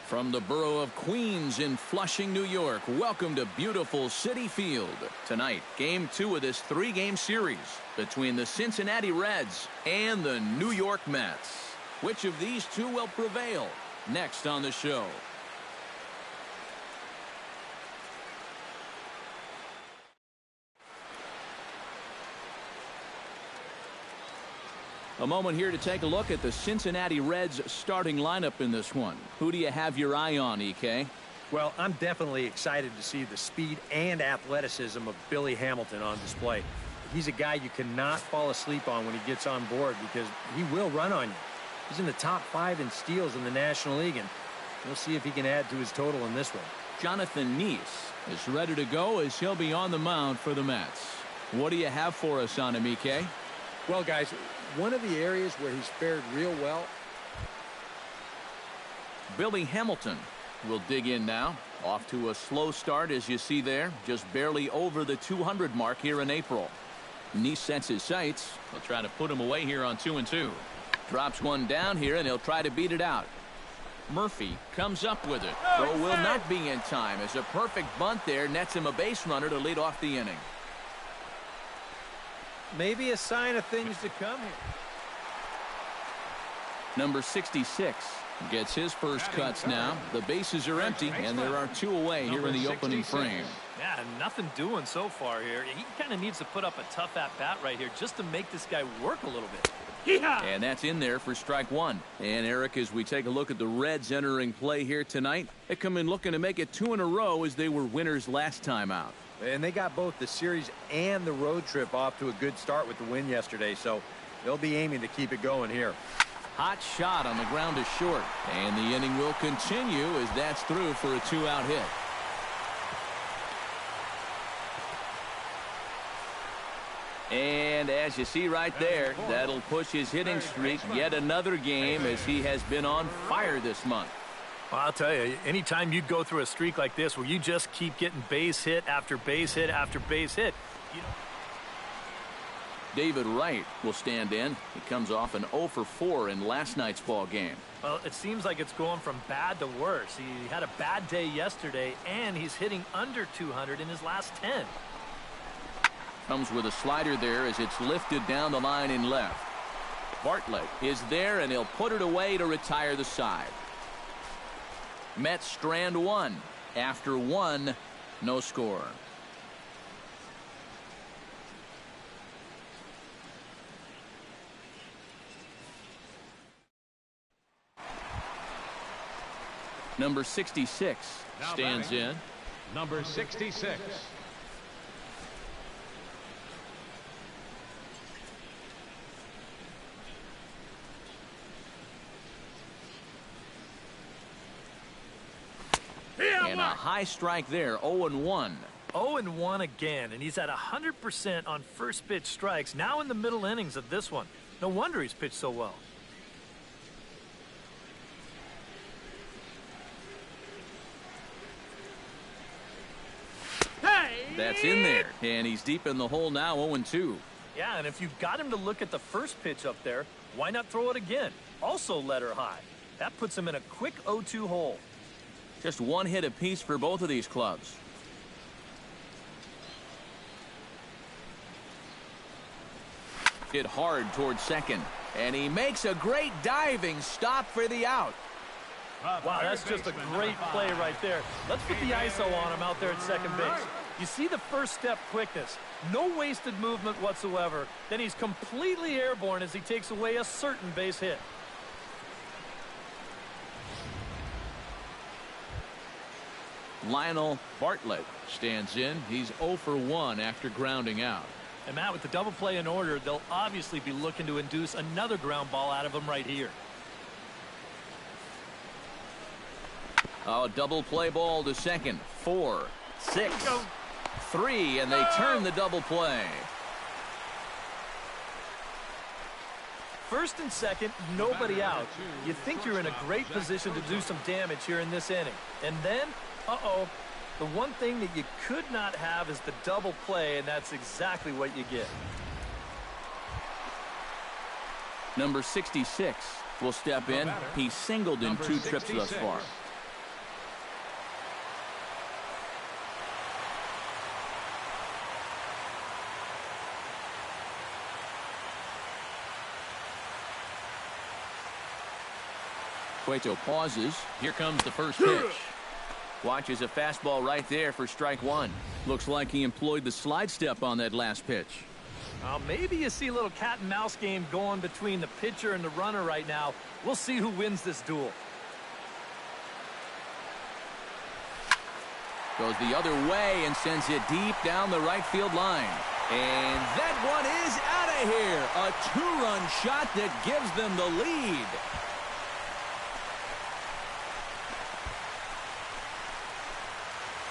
From the borough of Queens in Flushing, New York, welcome to beautiful Citi Field. Tonight, Game 2 of this 3-game series between the Cincinnati Reds and the New York Mets. Which of these two will prevail? Next on the show. A moment here to take a look at the Cincinnati Reds starting lineup in this one. Who do you have your eye on, EK? Well, I'm definitely excited to see the speed and athleticism of Billy Hamilton on display. He's a guy you cannot fall asleep on when he gets on board because he will run on you. He's in the top 5 in steals in the National League, and we'll see if he can add to his total in this one. Jonathan Nice is ready to go as he'll be on the mound for the Mets. What do you have for us on him, EK? Well, guys, one of the areas where he's fared real well. Billy Hamilton will dig in now. Off to a slow start, as you see there. Just barely over the 200 mark here in April. Nice sets his sights. He'll try to put him away here on 2-2. Drops one down here, and he'll try to beat it out. Murphy comes up with it. Throw will not be in time, as a perfect bunt there nets him a base runner to lead off the inning. Maybe a sign of things to come here. Number 66 gets his first cuts now. The bases are empty, and there are 2 away here in the opening frame. Yeah, nothing doing so far here. He kind of needs to put up a tough at-bat right here just to make this guy work a little bit. And that's in there for strike 1. And Eric, as we take a look at the Reds entering play here tonight, they come in looking to make it 2 in a row as they were winners last time out. And they got both the series and the road trip off to a good start with the win yesterday, so they'll be aiming to keep it going here. Hot shot on the ground to short, and the inning will continue as that's through for a 2-out hit. And as you see right there, that'll push his hitting streak yet another game as he has been on fire this month. Well, I'll tell you, anytime you go through a streak like this where you just keep getting base hit after base hit after base hit. David Wright will stand in. He comes off an 0 for 4 in last night's ball game. Well, it seems like it's going from bad to worse. He had a bad day yesterday, and he's hitting under 200 in his last 10. Comes with a slider there as it's lifted down the line in left. Bartlett is there, and he'll put it away to retire the side. Mets strand 1. After 1, no score. Number 66 stands in. Number 66. And a high strike there, 0-1. 0-1 again, and he's at 100% on first pitch strikes, now in the middle innings of this one. No wonder he's pitched so well. That's in there, and he's deep in the hole now, 0-2. Yeah, and if you've got him to look at the first pitch up there, why not throw it again? Also let her high. That puts him in a quick 0-2 hole. Just 1 hit apiece for both of these clubs. Hit hard towards second, and he makes a great diving stop for the out. Wow, that's just a great play right there. Let's put the ISO on him out there at second base. You see the first step quickness. No wasted movement whatsoever. Then he's completely airborne as he takes away a certain base hit. Lionel Bartlett stands in. He's 0 for 1 after grounding out. And Matt, with the double play in order, they'll obviously be looking to induce another ground ball out of him right here. Oh, double play ball to second. 4, 6, 3, and they turn the double play. First and second, nobody out. You think you're in a great position to do some damage here in this inning. And then, the one thing that you could not have is the double play, and that's exactly what you get. Number 66 will step in. He's singled in 2 trips thus far. Cueto pauses. Here comes the first pitch. Watches a fastball right there for strike one. Looks like he employed the slide step on that last pitch. Maybe you see a little cat and mouse game going between the pitcher and the runner right now. We'll see who wins this duel. Goes the other way and sends it deep down the right field line. And that one is out of here. A two-run shot that gives them the lead.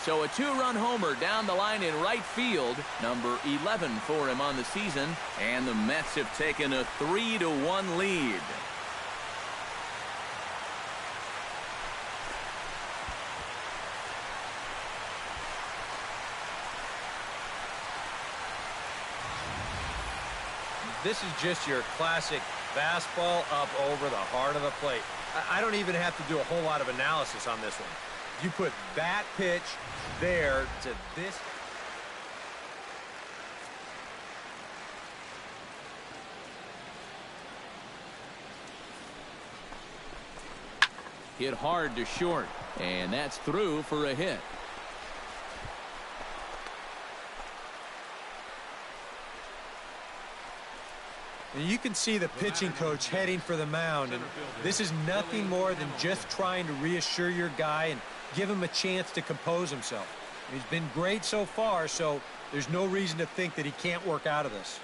So a two-run homer down the line in right field. Number 11 for him on the season. And the Mets have taken a 3-1 lead. This is just your classic fastball up over the heart of the plate. I don't even have to do a whole lot of analysis on this one. You put that pitch there to this. Hit hard to short, and that's through for a hit. And you can see the pitching coach heading for the mound, and this is nothing more than just trying to reassure your guy and give him a chance to compose himself. He's been great so far, so there's no reason to think that he can't work out of this.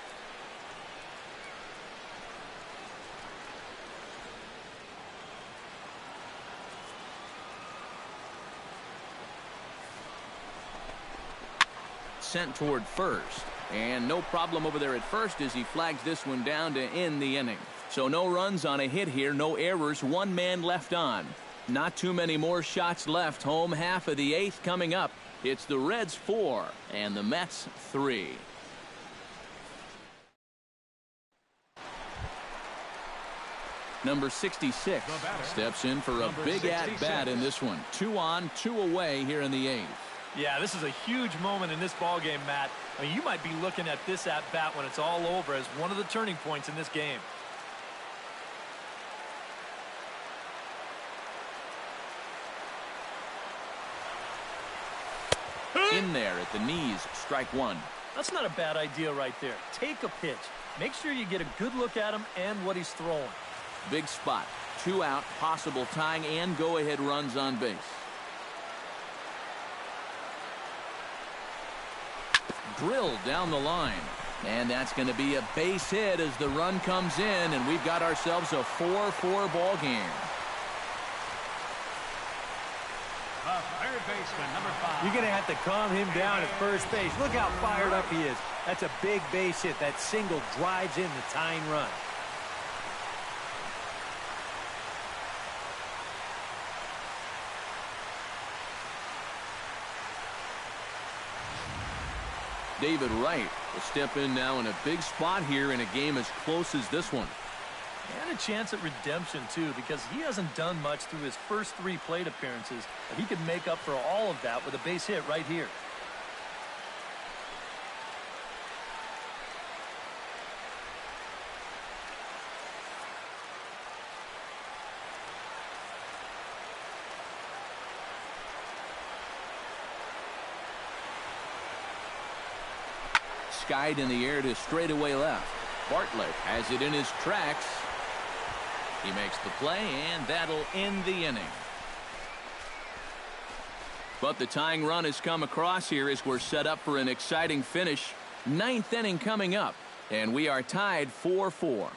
Sent toward first. And no problem over there at first as he flags this one down to end the inning. So no runs on a hit here, no errors, one man left on. Not too many more shots left. Home half of the eighth coming up. It's the Reds 4 and the Mets 3. Number 66 steps in for a big at-bat in this one. 2 on, 2 away here in the eighth. Yeah, this is a huge moment in this ballgame, Matt. I mean, you might be looking at this at-bat when it's all over as one of the turning points in this game. In there at the knees, strike one. That's not a bad idea right there. Take a pitch. Make sure you get a good look at him and what he's throwing. Big spot. 2 out, possible tying and go-ahead runs on base. Drilled down the line. And that's going to be a base hit as the run comes in, and we've got ourselves a 4-4 ball game. Third baseman, number 5. You're going to have to calm him down at first base. Look how fired up he is. That's a big base hit. That single drives in the tying run. David Wright will step in now in a big spot here in a game as close as this one. And a chance at redemption, too, because he hasn't done much through his first 3 plate appearances. But he can make up for all of that with a base hit right here. Skied in the air to straightaway left. Bartlett has it in his tracks. He makes the play, and that'll end the inning. But the tying run has come across here as we're set up for an exciting finish. 9th inning coming up, and we are tied 4-4.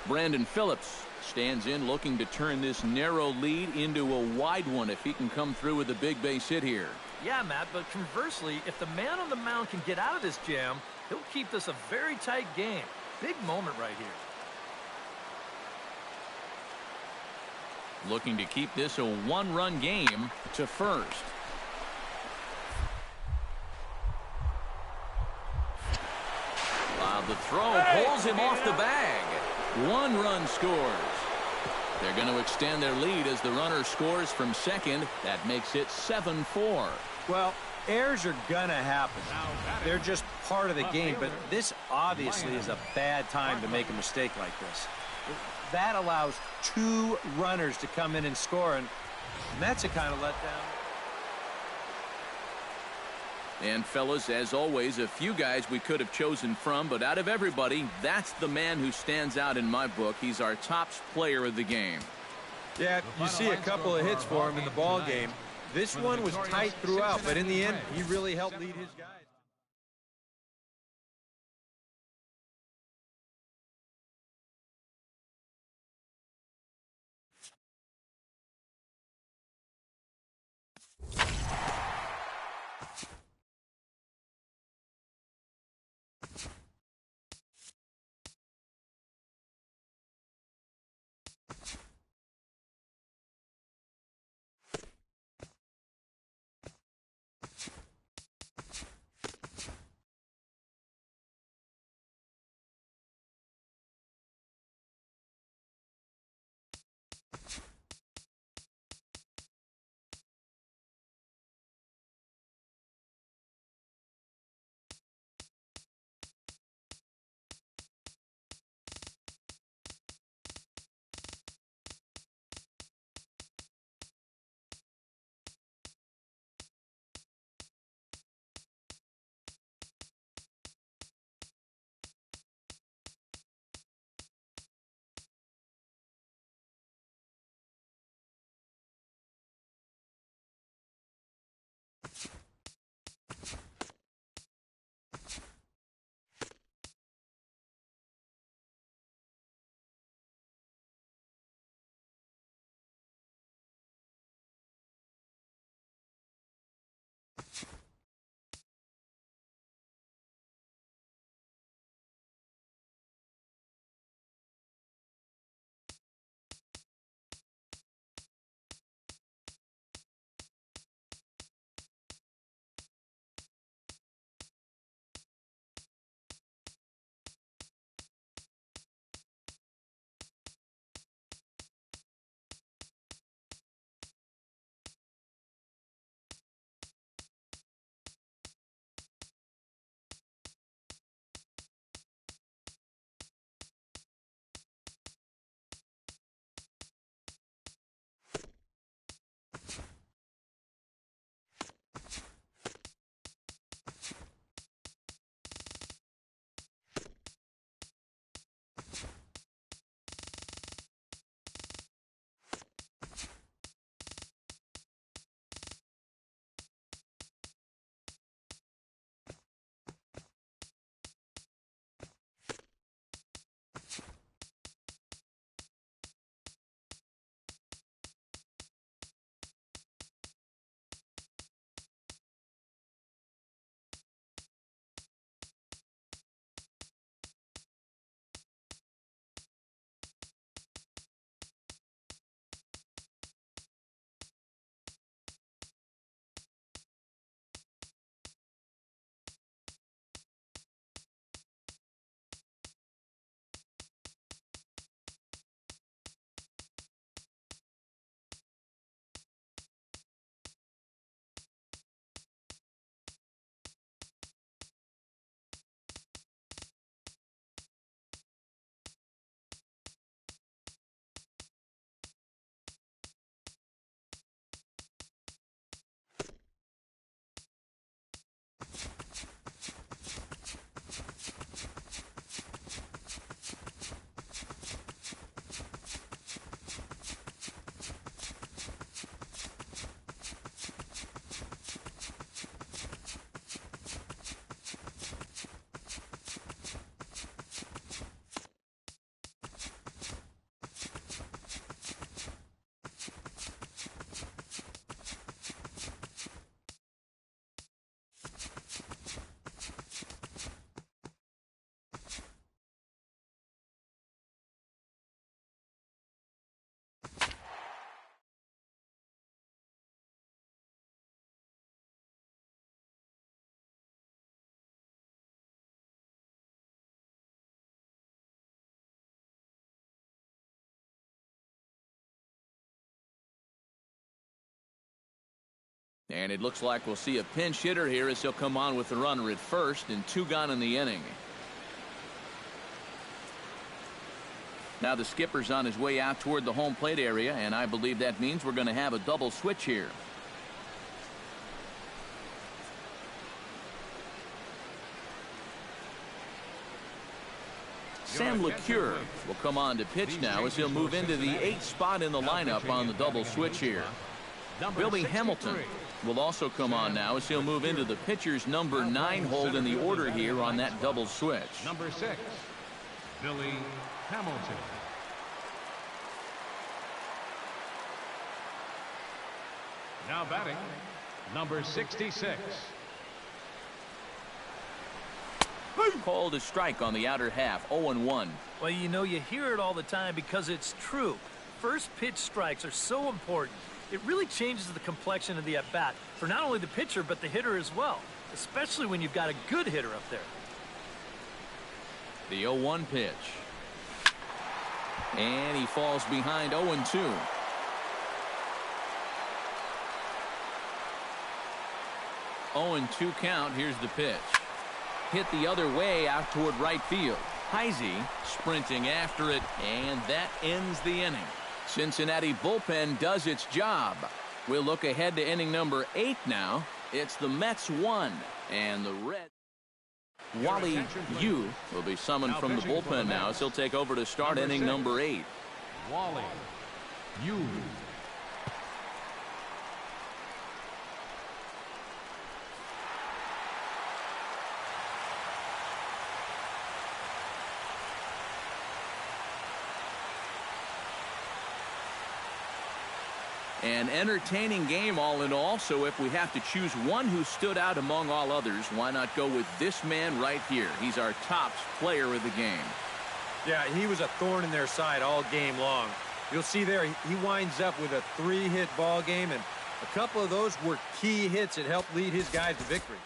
Brandon Phillips stands in looking to turn this narrow lead into a wide one if he can come through with a big base hit here. Yeah, Matt, but conversely, if the man on the mound can get out of this jam, he'll keep this a very tight game. Big moment right here. Looking to keep this a 1-run game to first. The throw pulls him off the bag. 1 run scores. They're going to extend their lead as the runner scores from second. That makes it 7-4. Well, Errors are gonna happen. They're just part of the game, but this obviously is a bad time to make a mistake like this. That allows 2 runners to come in and score, and that's a kind of letdown. And fellas, as always, a few guys we could have chosen from, but out of everybody, that's the man who stands out in my book. He's our top player of the game. Yeah, you see a couple of hits for him in the ball game. This one was tight throughout, but in the end, he really helped lead his guys. And it looks like we'll see a pinch hitter here as he'll come on with the runner at first, and 2 gone in the inning. Now the skipper's on his way out toward the home plate area, and I believe that means we're going to have a double switch here. Sam LeCure will come on to pitch now as he'll move into the 8th spot in the lineup on the double switch here. Billy Hamilton will also come on now as he'll move into the pitcher's number 9 hold in the order here on that double switch. Number 6, Billy Hamilton. Now batting, number 66. Called a strike on the outer half, 0-1. Well, you know, you hear it all the time because it's true. First pitch strikes are so important. It really changes the complexion of the at-bat for not only the pitcher but the hitter as well, especially when you've got a good hitter up there. The 0-1 pitch. And he falls behind 0-2. 0-2 count. Here's the pitch. Hit the other way out toward right field. Heisey sprinting after it, and that ends the inning. Cincinnati bullpen does its job. We'll look ahead to inning number 8 now. It's the Mets 1 and the Reds. Wally Yu will be summoned from the bullpen now as he'll take over to start inning number 8. Wally Yu. An entertaining game all in all, so if we have to choose one who stood out among all others, why not go with this man right here? He's our top player of the game. Yeah, he was a thorn in their side all game long. You'll see there, he winds up with a 3-hit ball game, and a couple of those were key hits that helped lead his guys to victory.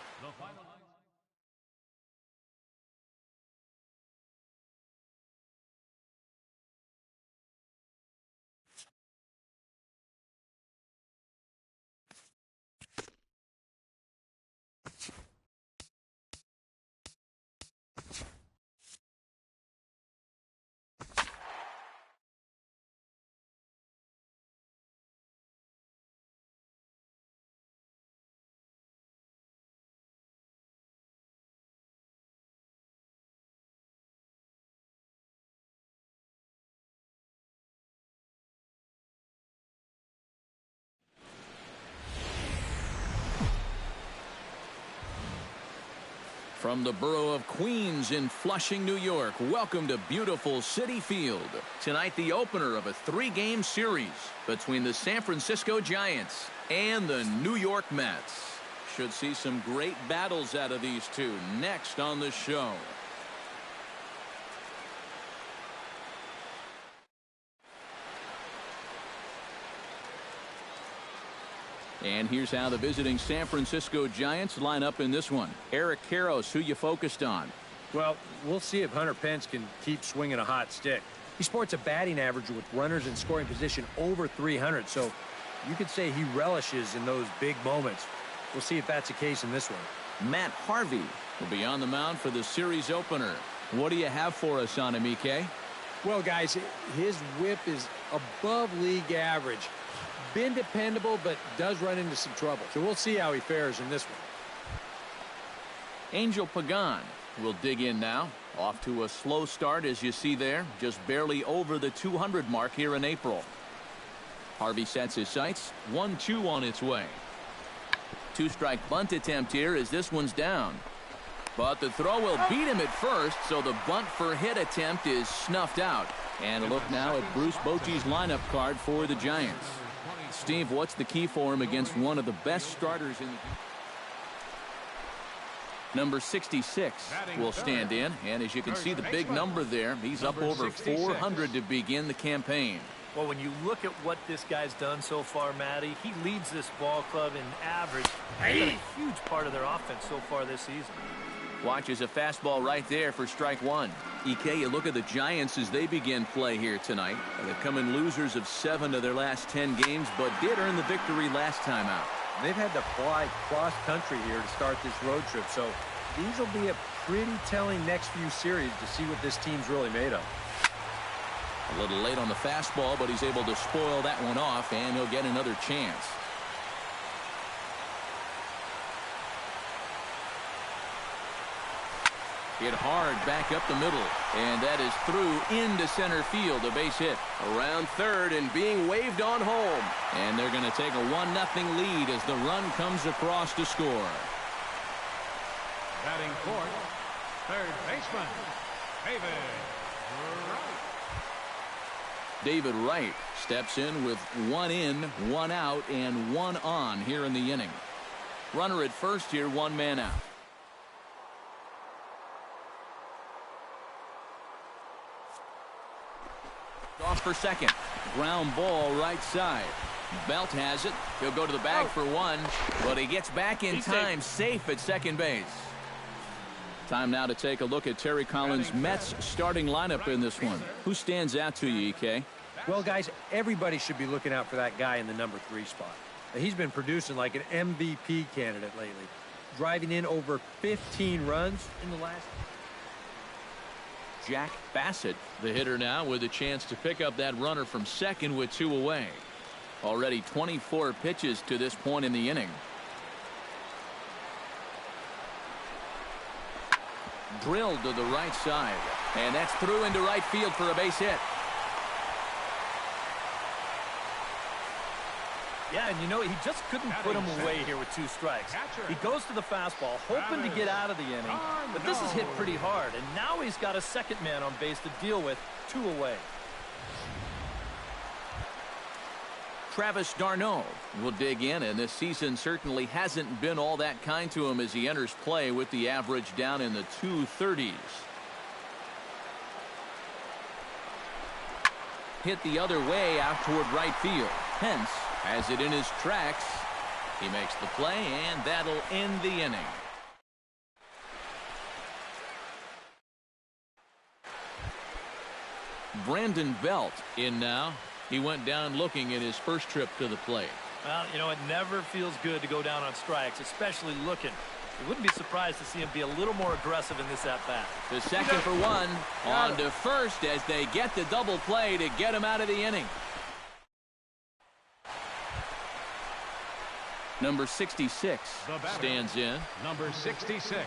From the borough of Queens in Flushing, New York, welcome to beautiful Citi Field. Tonight, the opener of a 3-game series between the San Francisco Giants and the New York Mets. Should see some great battles out of these two next on the show. And here's how the visiting San Francisco Giants line up in this one. Eric Karros, who you focused on? Well, we'll see if Hunter Pence can keep swinging a hot stick. He sports a batting average with runners in scoring position over 300, so you could say he relishes in those big moments. We'll see if that's the case in this one. Matt Harvey will be on the mound for the series opener. What do you have for us on him, EK? Well, guys, his whip is above league average. Been dependable, but does run into some trouble. So we'll see how he fares in this one. Angel Pagan will dig in now. Off to a slow start, as you see there. Just barely over the 200 mark here in April. Harvey sets his sights. 1-2 on its way. 2-strike bunt attempt here as this one's down. But the throw will beat him at first, so the bunt for hit attempt is snuffed out. And a look now at Bruce Bochy's lineup card for the Giants. Steve, what's the key for him against one of the best starters in the game? Number 66 will stand in, and as you can see the big number there, he's up over 400 to begin the campaign. Well, when you look at what this guy's done so far, Matty, he leads this ball club in average. He's been a huge part of their offense so far this season. Watches a fastball right there for strike one. EK, you look at the Giants as they begin play here tonight. They've come in losers of 7 of their last 10 games, but did earn the victory last time out. They've had to fly cross-country here to start this road trip, so these will be a pretty telling next few series to see what this team's really made of. A little late on the fastball, but he's able to spoil that one off, and he'll get another chance. Hit hard back up the middle, and that is through into center field, a base hit. Around third and being waved on home. And they're going to take a 1-0 lead as the run comes across to score. Batting fourth, third baseman, David Wright. David Wright steps in with 1 in, 1 out, and 1 on here in the inning. Runner at first here, 1 man out. Off for second. Ground ball right side. Belt has it. He'll go to the bag for 1, but he gets back in time, safe at second base. Time now to take a look at Terry Collins' Mets starting lineup in this one. Who stands out to you, EK? Well, guys, everybody should be looking out for that guy in the number 3 spot. He's been producing like an MVP candidate lately, driving in over 15 runs in the last. Jack Bassett, the hitter now, with a chance to pick up that runner from second with 2 away. Already 24 pitches to this point in the inning. Drilled to the right side, and that's through into right field for a base hit. Yeah, and you know, he just couldn't put him away here with 2 strikes. He goes to the fastball, hoping to get out of the inning, but this is hit pretty hard, and now he's got a second man on base to deal with, 2 away. Travis d'Arnaud will dig in, and this season certainly hasn't been all that kind to him as he enters play with the average down in the 230s. Hit the other way out toward right field. Pence has it in his tracks. He makes the play, and that'll end the inning. Brandon Belt in now. He went down looking at his first trip to the plate. Well, you know, it never feels good to go down on strikes, especially looking. You wouldn't be surprised to see him be a little more aggressive in this at-bat. The second for 1. On to first as they get the double play to get him out of the inning. Number 66 stands in. Number 66.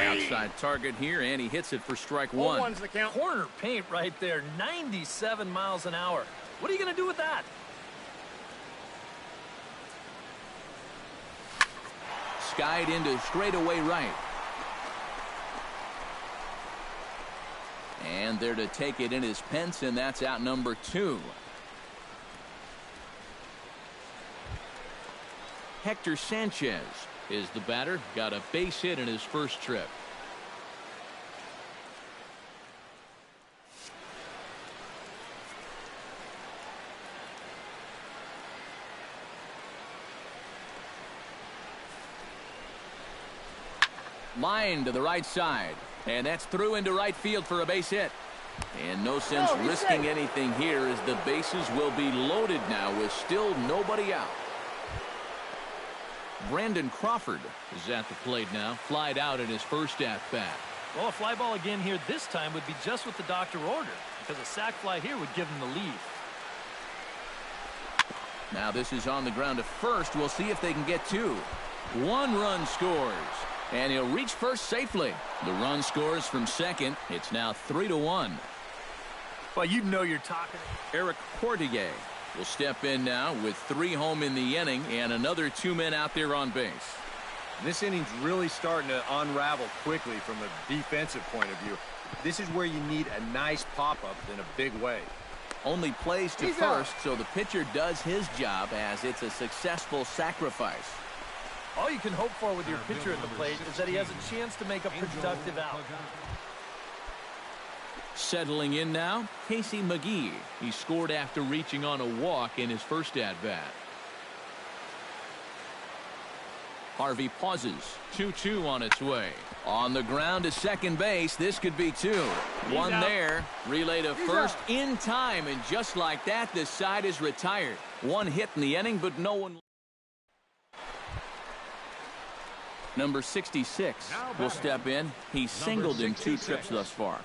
Outside target here, and he hits it for strike 1. 0-1's the count. Corner paint right there, 97 miles an hour. What are you going to do with that? Skied into straightaway right. And there to take it in is Pence, and that's out number 2. Hector Sanchez is the batter. Got a base hit in his first trip. Line to the right side, and that's through into right field for a base hit. And no sense risking anything here as the bases will be loaded now with still nobody out. Brandon Crawford is at the plate now, flied out in his first at-bat. Well, a fly ball again here this time would be just what the doctor ordered, because a sac fly here would give him the lead. Now this is on the ground to first. We'll see if they can get 2. 1 run scores, and he'll reach first safely. The run scores from second. It's now 3-1. Well, you know you're talking. Eric Portier will step in now with 3 home in the inning and another 2 men out there on base. This inning's really starting to unravel quickly from a defensive point of view. This is where you need a nice pop-up in a big way. Only plays to first, so the pitcher does his job as it's a successful sacrifice. All you can hope for with your pitcher at the plate is that he has a chance to make a productive out. Settling in now, Casey McGee. He scored after reaching on a walk in his first at-bat. Harvey pauses. 2-2 on its way. On the ground to second base. This could be two. One there. Relay to first in time. And just like that, this side is retired. One hit in the inning, but no one. Number 66 will step in. He's singled in 2 trips thus far.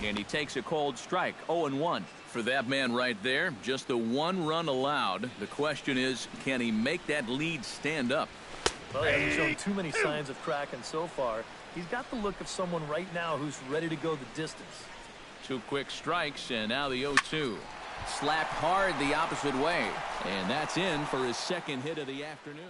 And he takes a cold strike. 0-1. For that man right there, just the 1 run allowed. The question is, can he make that lead stand up? Well, he hasn't shown too many signs of cracking so far. He's got the look of someone right now who's ready to go the distance. 2 quick strikes, and now the 0-2. Slapped hard the opposite way. And that's in for his second hit of the afternoon.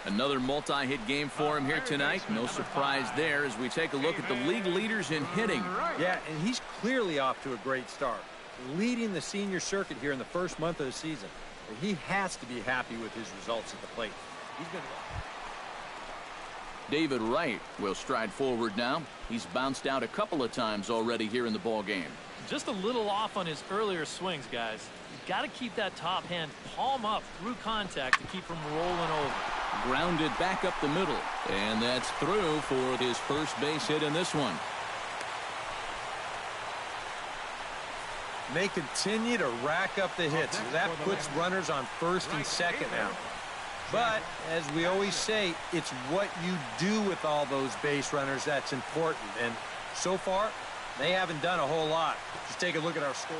Another multi-hit game for him here tonight. No surprise there as we take a look at the league leaders in hitting. Yeah, and he's clearly off to a great start, leading the senior circuit here in the first month of the season. He has to be happy with his results at the plate. He's going to go. David Wright will stride forward now. He's bounced out a couple of times already here in the ball game. Just a little off on his earlier swings, guys. You've got to keep that top hand palm up through contact to keep from rolling over. Grounded back up the middle, and that's through for his first base hit in this one. They continue to rack up the hits. That puts runners on first and second now. But, as we always say, it's what you do with all those base runners that's important. And so far, they haven't done a whole lot. Just take a look at our score.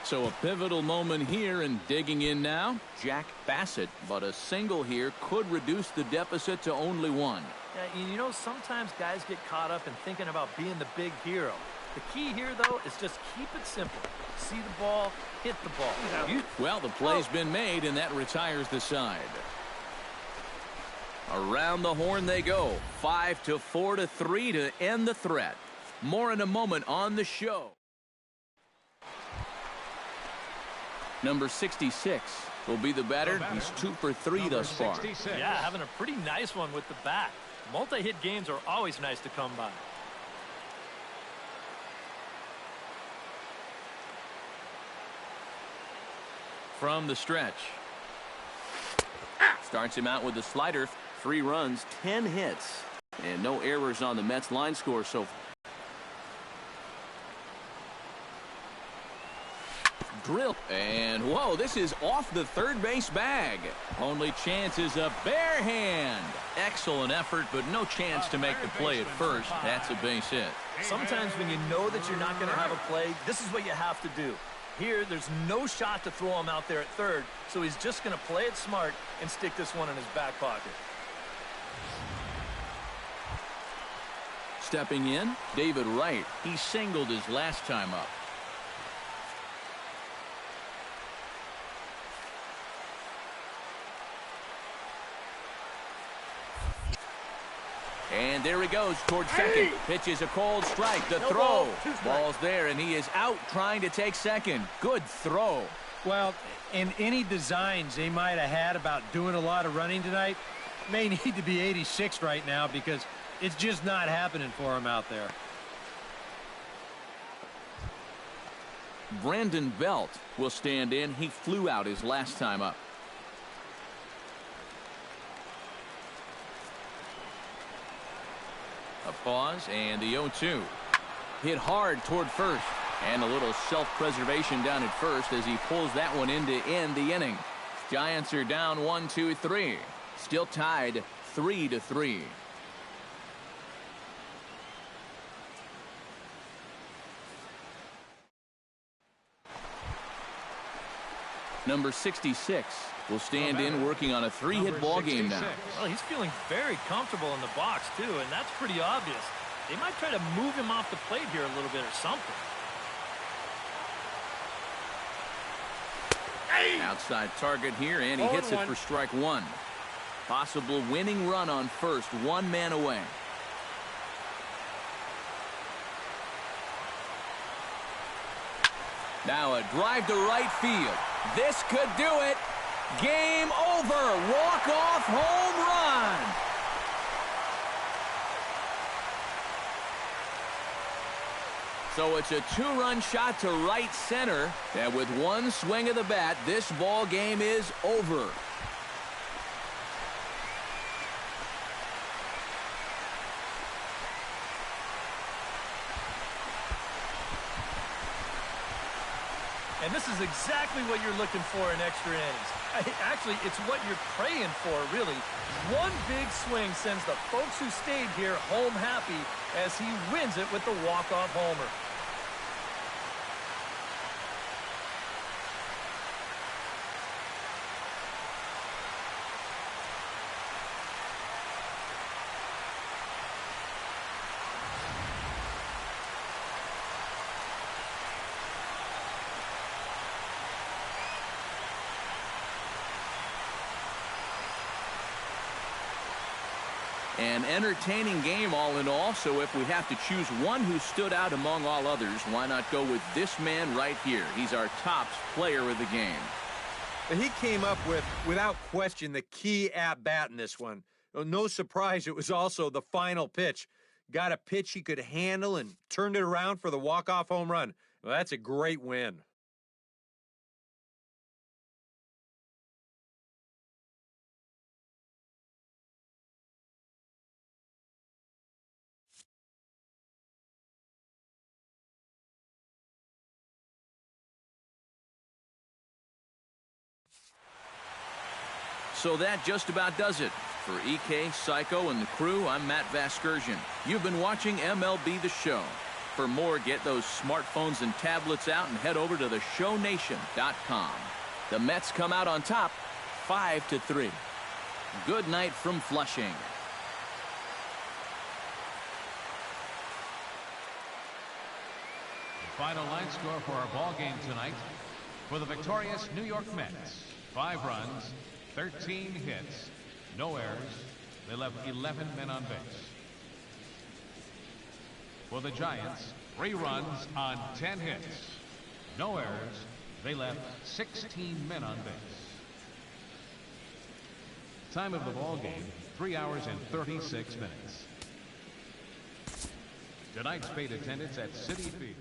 So a pivotal moment here, and digging in now, Jack Bassett. But a single here could reduce the deficit to only one. Yeah, you know, sometimes guys get caught up in thinking about being the big hero. The key here, though, is just keep it simple. See the ball, hit the ball. Well, the play's been made, and that retires the side. Around the horn they go. 5-4-3 to end the threat. More in a moment on the show. Number 66 will be the batter. He's 2 for 3 thus far. Yeah, having a pretty nice one with the bat. Multi-hit games are always nice to come by. From the stretch. Starts him out with the slider. 3 runs, 10 hits, and no errors on the Mets line score so far. Drill. And whoa, this is off the third base bag. Only chance is a bare hand. Excellent effort, but no chance to make the play at first. That's a base hit. Sometimes when you know that you're not going to have a play, this is what you have to do. Here, there's no shot to throw him out there at third, so he's just going to play it smart and stick this one in his back pocket. Stepping in, David Wright. He singled his last time up. And there he goes towards second. Pitches a cold strike. The throw. Ball's there, and he is out trying to take second. Good throw. Well, and any designs they might have had about doing a lot of running tonight may need to be 86 right now because it's just not happening for him out there. Brandon Belt will stand in. He flew out his last time up. A pause and the 0-2. Hit hard toward first. And a little self-preservation down at first as he pulls that one in to end the inning. Giants are down 1-2-3. Still tied 3-3. Number 66 will stand in working on a 3-hit ball game now. Well, he's feeling very comfortable in the box, too, and that's pretty obvious. They might try to move him off the plate here a little bit or something. Outside target here, and he hits it for strike one. Possible winning run on first, 1 man away. Now a drive to right field. This could do it. Game over. Walk-off home run. So it's a 2-run shot to right center. And with one swing of the bat, this ball game is over. And this is exactly what you're looking for in extra innings. Actually, it's what you're praying for, really. One big swing sends the folks who stayed here home happy as he wins it with the walk-off homer. An entertaining game all in all, so if we have to choose one who stood out among all others, why not go with this man right here? He's our top player of the game. He came up with, without question, the key at-bat in this one. No surprise, it was also the final pitch. Got a pitch he could handle and turned it around for the walk-off home run. Well, that's a great win. So that just about does it. For EK, Psycho, and the crew, I'm Matt Vasgersian. You've been watching MLB The Show. For more, get those smartphones and tablets out and head over to theshownation.com. The Mets come out on top, 5-3. Good night from Flushing. The final line score for our ball game tonight. For the victorious New York Mets, 5 runs, 13 hits, no errors. They left 11 men on base. For the Giants, 3 runs on 10 hits, no errors. They left 16 men on base. Time of the ball game, 3 hours and 36 minutes. Tonight's paid attendance at Citi Field.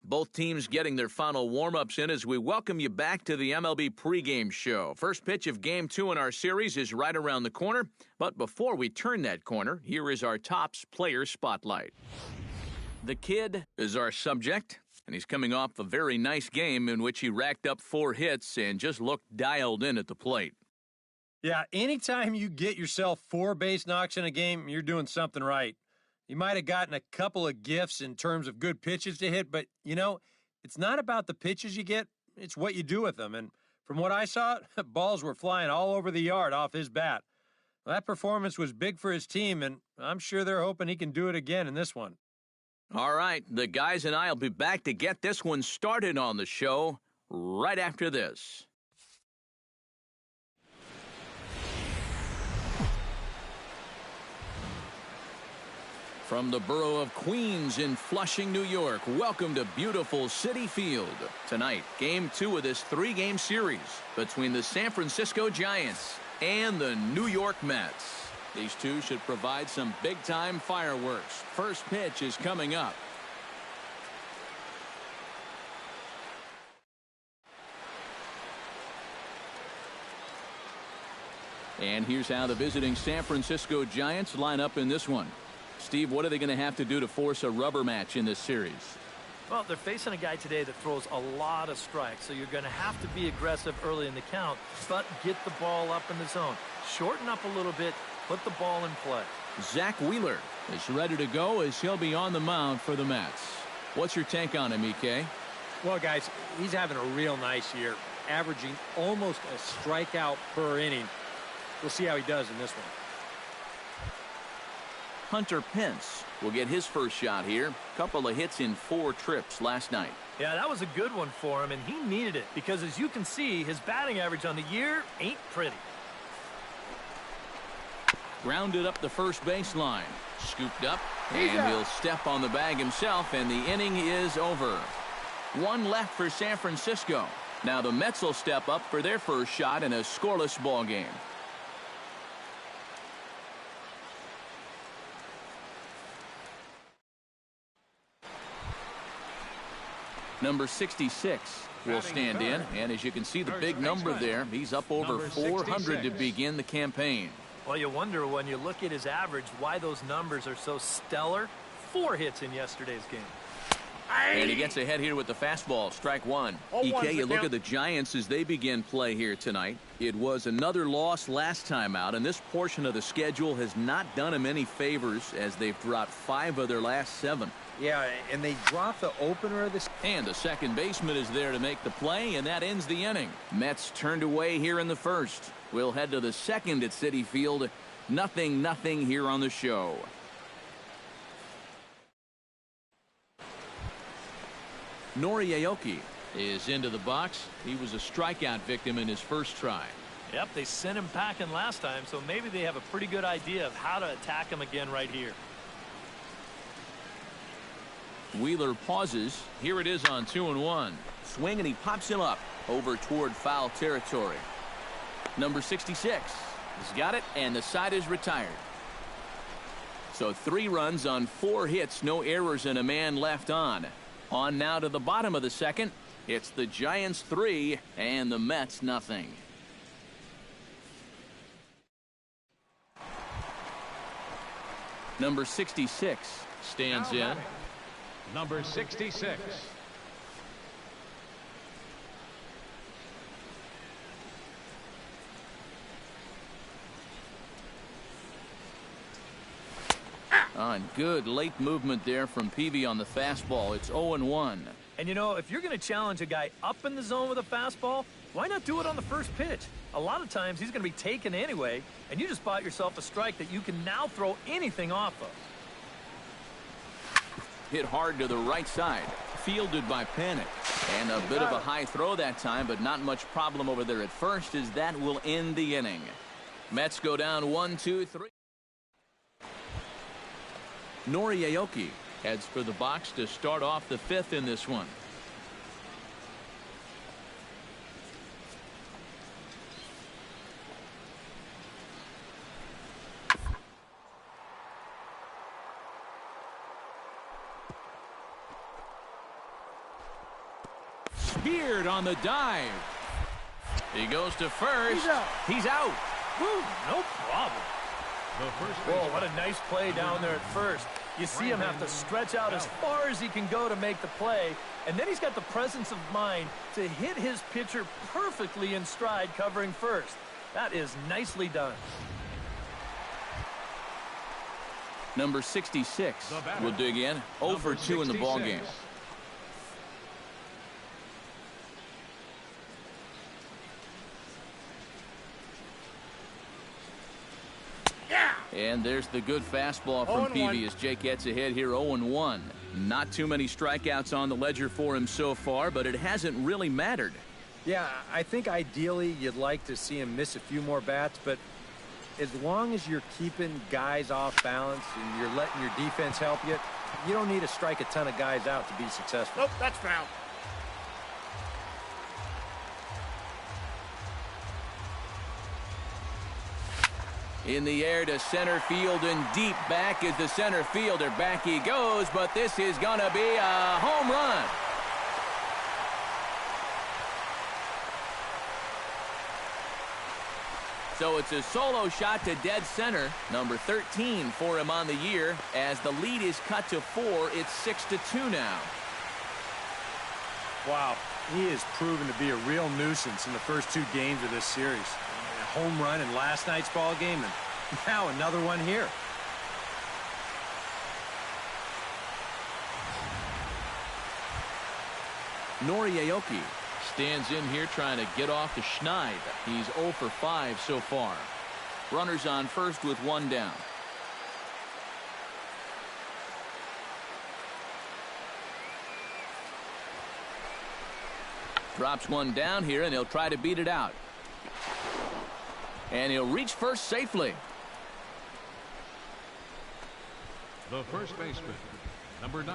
Both teams getting their final warm-ups in as we welcome you back to the MLB pregame show. First pitch of Game 2 in our series is right around the corner. But before we turn that corner, here is our Topps Player Spotlight. The Kid is our subject, and he's coming off a very nice game in which he racked up 4 hits and just looked dialed in at the plate. Yeah, anytime you get yourself 4 base knocks in a game, you're doing something right. You might have gotten a couple of gifts in terms of good pitches to hit, but, you know, it's not about the pitches you get, it's what you do with them. And from what I saw, balls were flying all over the yard off his bat. Well, that performance was big for his team, and I'm sure they're hoping he can do it again in this one. All right, the guys and I will be back to get this one started on the show right after this. From the borough of Queens in Flushing, New York, welcome to beautiful Citi Field. Tonight, Game 2 of this 3-game series between the San Francisco Giants and the New York Mets. These two should provide some big-time fireworks. First pitch is coming up. And here's how the visiting San Francisco Giants line up in this one. Steve, what are they going to have to do to force a rubber match in this series? Well, they're facing a guy today that throws a lot of strikes, so you're going to have to be aggressive early in the count, but get the ball up in the zone. Shorten up a little bit, put the ball in play. Zach Wheeler is ready to go as he'll be on the mound for the Mets. What's your take on him, EK? Well, guys, he's having a real nice year, averaging almost a strikeout per inning. We'll see how he does in this one. Hunter Pence will get his first shot here. Couple of hits in 4 trips last night. Yeah, that was a good one for him, and he needed it because, as you can see, his batting average on the year ain't pretty. Grounded up the first baseline. Scooped up, and he'll step on the bag himself, and the inning is over. 1 left for San Francisco. Now the Mets will step up for their first shot in a scoreless ball game. Number 66 will stand in, and as you can see the big number there, he's up over 400 to begin the campaign. Well, you wonder when you look at his average why those numbers are so stellar. 4 hits in yesterday's game. And he gets ahead here with the fastball. Strike 1. EK, you look at the Giants as they begin play here tonight. It was another loss last time out, and this portion of the schedule has not done them any favors as they've dropped 5 of their last 7. Yeah, and they dropped the opener of this. And the second baseman is there to make the play, and that ends the inning. Mets turned away here in the first. We'll head to the second at Citi Field. 0-0 here on the show. Nori Aoki is into the box. He was a strikeout victim in his first try. Yep, they sent him packing last time, so maybe they have a pretty good idea of how to attack him again right here. Wheeler pauses. Here it is on 2-1. Swing, and he pops him up over toward foul territory. Number 66 has got it, and the side is retired. So 3 runs on 4 hits, no errors, and a man left on. On now to the bottom of the second. It's the Giants 3 and the Mets nothing. Number 66 stands in. Number 66. On good late movement there from Peavy on the fastball. It's 0-1. And you know, if you're going to challenge a guy up in the zone with a fastball, why not do it on the first pitch? A lot of times he's going to be taken anyway, and you just bought yourself a strike that you can now throw anything off of. Hit hard to the right side. Fielded by Panic. And a bit of a high throw that time, but not much problem over there at first, as that will end the inning. Mets go down 1-2-3. Nori Aoki heads for the box to start off the 5th in this one. Speared on the dive. He goes to first. He's out. Woo, no problem. Whoa, what a nice play down there at first. You see him have to stretch out as far as he can go to make the play, and then he's got the presence of mind to hit his pitcher perfectly in stride covering first. That is nicely done. Number 66 will dig in. 0 for 2 in the ball game. And there's the good fastball from Peavy as Jake gets ahead here 0-1. Not too many strikeouts on the ledger for him so far, but it hasn't really mattered. Yeah, I think ideally you'd like to see him miss a few more bats, but as long as you're keeping guys off balance and you're letting your defense help you, you don't need to strike a ton of guys out to be successful. Nope, that's foul. In the air to center field, and deep back is the center fielder. Back he goes, but this is going to be a home run. So it's a solo shot to dead center. Number 13 for him on the year. As the lead is cut to 4, it's 6-2 now. Wow, he has proven to be a real nuisance in the first 2 games of this series. A home run in last night's ball game, and now another one here. Nori Aoki stands in here trying to get off to Schneid. He's 0 for 5 so far. Runners on first with 1 down. Drops 1 down here, and he'll try to beat it out. And he'll reach first safely. The first baseman, number 9.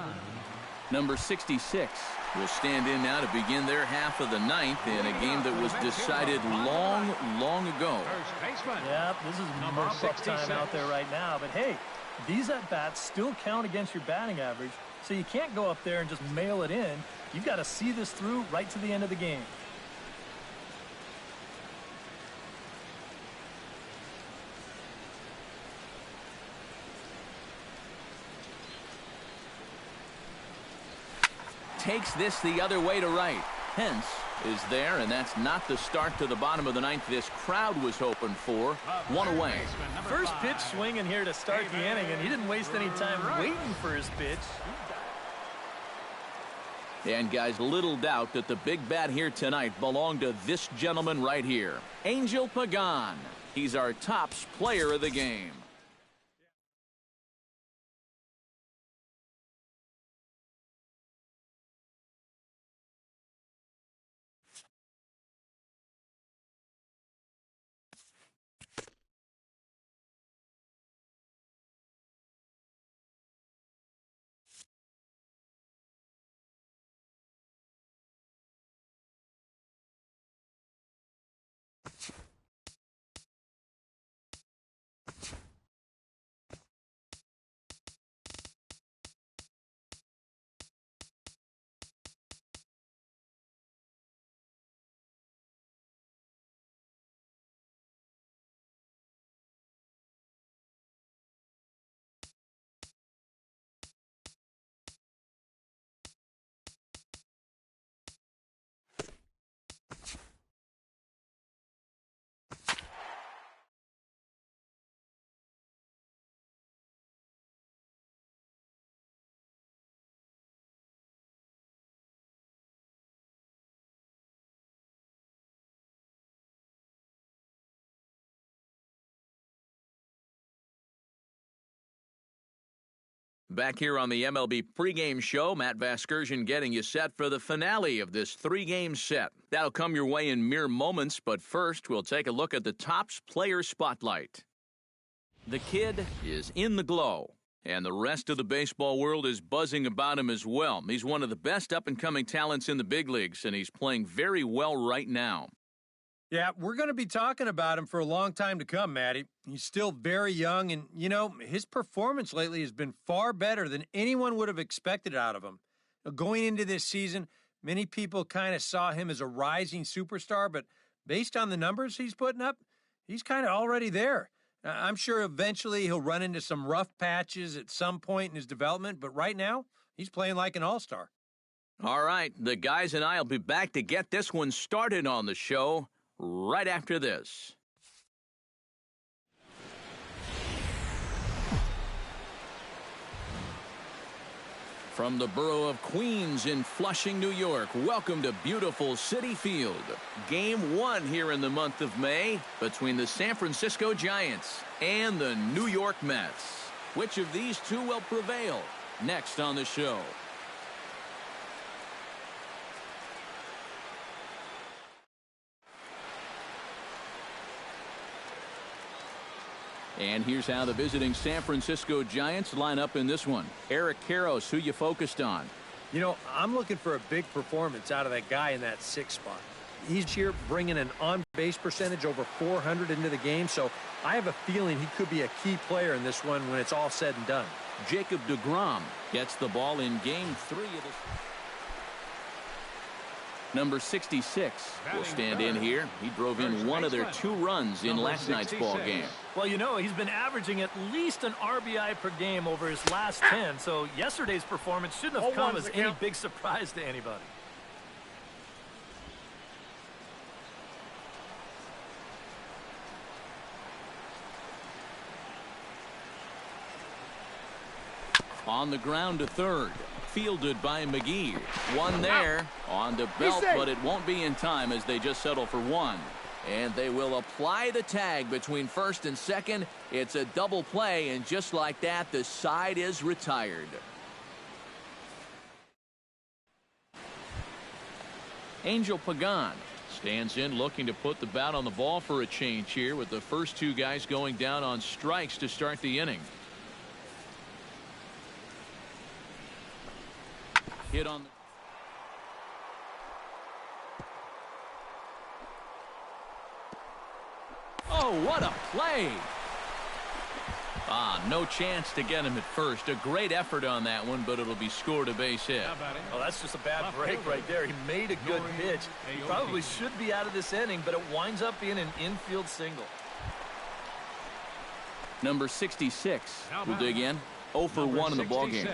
Number 66 will stand in now to begin their half of the 9th in a game that was decided long, long ago. First baseman. Yeah, this is mop-up time out there right now. But, hey, these at-bats still count against your batting average, so you can't go up there and just mail it in. You've got to see this through right to the end of the game. Takes this the other way to right. Hence is there, and that's not the start to the bottom of the 9th this crowd was hoping for. 1 away. First pitch swinging here to start the inning, and he didn't waste any time waiting for his pitch. And, guys, little doubt that the big bat here tonight belonged to this gentleman right here, Angel Pagan. He's our tops player of the game. Back here on the MLB pregame show, Matt Vasgersian getting you set for the finale of this 3-game set. That'll come your way in mere moments, but first we'll take a look at the Topps Player Spotlight. The kid is in the glow, and the rest of the baseball world is buzzing about him as well. He's one of the best up-and-coming talents in the big leagues, and he's playing very well right now. Yeah, we're going to be talking about him for a long time to come, Matty. He's still very young, and, you know, his performance lately has been far better than anyone would have expected out of him. Going into this season, many people kind of saw him as a rising superstar, but based on the numbers he's putting up, he's kind of already there. I'm sure eventually he'll run into some rough patches at some point in his development, but right now, he's playing like an all-star. All right, the guys and I will be back to get this one started on the show right after this. From the borough of Queens in Flushing, New York, welcome to beautiful Citi Field. Game 1 here in the month of May between the San Francisco Giants and the New York Mets. Which of these two will prevail? Next on the show. And here's how the visiting San Francisco Giants line up in this one. Eric Karros, who you focused on? You know, I'm looking for a big performance out of that guy in that 6th spot. He's here bringing an on-base percentage over 400 into the game, so I have a feeling he could be a key player in this one when it's all said and done. Jacob deGrom gets the ball in Game 3 of this. Number 66 will stand in here. He drove in one of their 2 runs in last night's ball game. Well, you know, he's been averaging at least an RBI per game over his last 10, so yesterday's performance shouldn't have come as any big surprise to anybody. On the ground to third. Fielded by McGee. One there on the belt, but it won't be in time as they just settle for 1. And they will apply the tag between first and second. It's a double play, and just like that, the side is retired. Angel Pagan stands in looking to put the bat on the ball for a change here with the first 2 guys going down on strikes to start the inning. Hit on the oh, what a play. No chance to get him at first. A great effort on that one, but it'll be scored a base hit. Oh, that's just a bad break right there. He made a good pitch. He probably should be out of this inning, but it winds up being an infield single. Number 66 will dig in. 0 for 1 in the ballgame.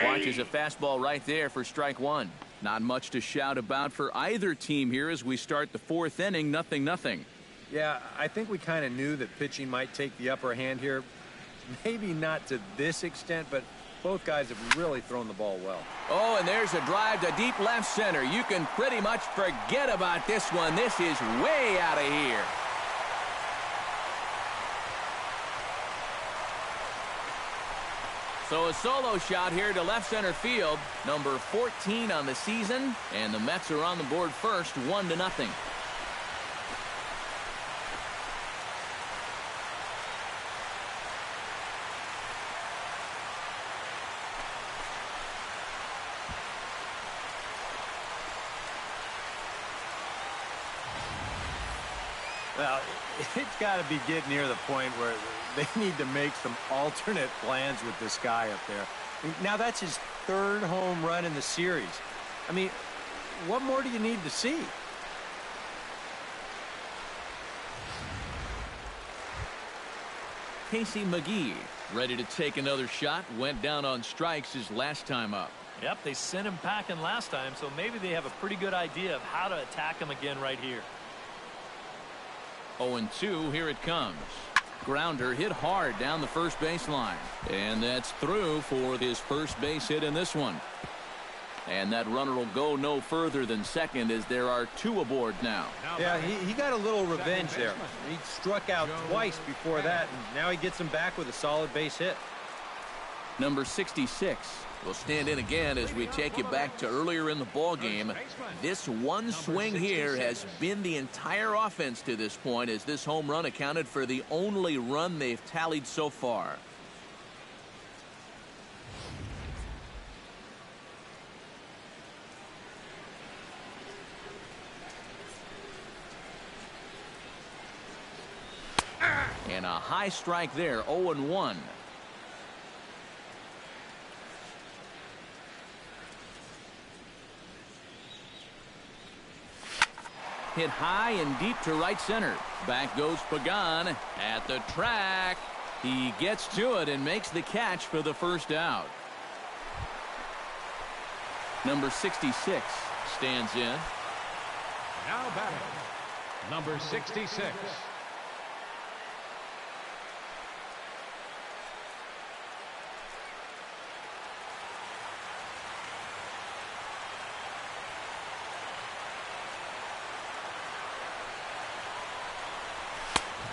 Watches a fastball right there for strike 1. Not much to shout about for either team here as we start the 4th inning. 0-0. Yeah, I think we kind of knew that pitching might take the upper hand here. Maybe not to this extent, but both guys have really thrown the ball well. Oh, and there's a drive to deep left center. You can pretty much forget about this one. This is way out of here. So a solo shot here to left center field. Number 14 on the season. And the Mets are on the board first, 1-0. Well, it's got to be getting near the point where they need to make some alternate plans with this guy up there. Now, that's his 3rd home run in the series. I mean, what more do you need to see? Casey McGee ready to take another shot. Went down on strikes his last time up. Yep, they sent him packing last time, so maybe they have a pretty good idea of how to attack him again right here. 0-2, here it comes. Grounder hit hard down the first baseline. And that's through for his first base hit in this one. And that runner will go no further than second as there are 2 aboard now. Yeah, he got a little revenge there. He struck out twice before that, and now he gets him back with a solid base hit. Number 66 will stand in again as we take you back to earlier in the ball game. This one swing here has been the entire offense to this point, as this home run accounted for the only run they've tallied so far. And a high strike there, 0-1. Hit high and deep to right center. Back goes Pagan at the track. He gets to it and makes the catch for the first out. Number 66 stands in. Now batting, number 66.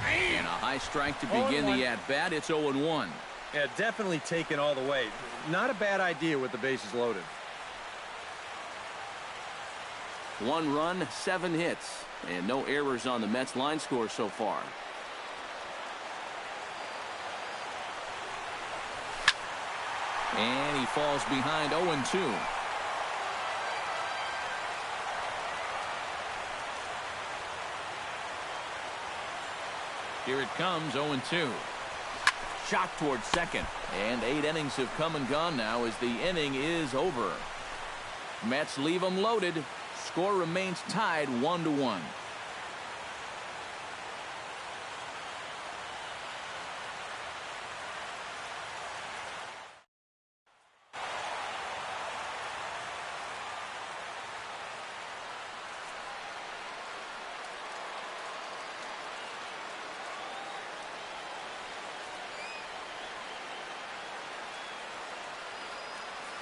And a high strike to begin the at-bat. It's 0-1. Yeah, definitely taken all the way. Not a bad idea with the bases loaded. 1 run, 7 hits, and no errors on the Mets line score so far. And he falls behind 0-2. Here it comes, 0-2. Shot towards second. And 8 innings have come and gone now as the inning is over. Mets leave them loaded. Score remains tied 1-1.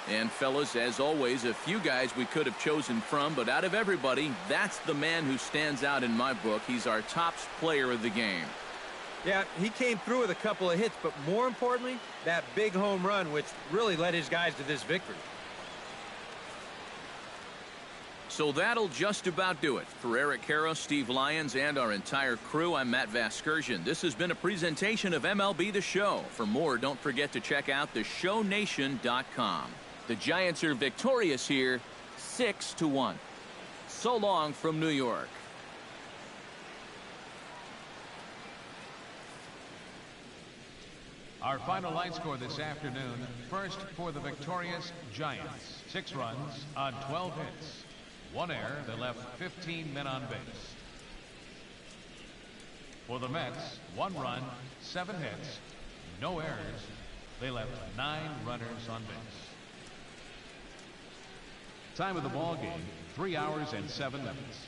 And fellas, as always, a few guys we could have chosen from, but out of everybody, that's the man who stands out in my book. He's our top player of the game. Yeah, he came through with a couple of hits, but more importantly, that big home run, which really led his guys to this victory. So that'll just about do it. For Eric Karros, Steve Lyons, and our entire crew, I'm Matt Vasgersian. This has been a presentation of MLB The Show. For more, don't forget to check out theshownation.com. The Giants are victorious here, 6-1. So long from New York. Our final line score this afternoon. First for the victorious Giants. 6 runs on 12 hits. 1 error that left 15 men on base. For the Mets, 1 run, 7 hits, no errors. They left 9 runners on base. Time of the ball game, 3 hours and 7 minutes.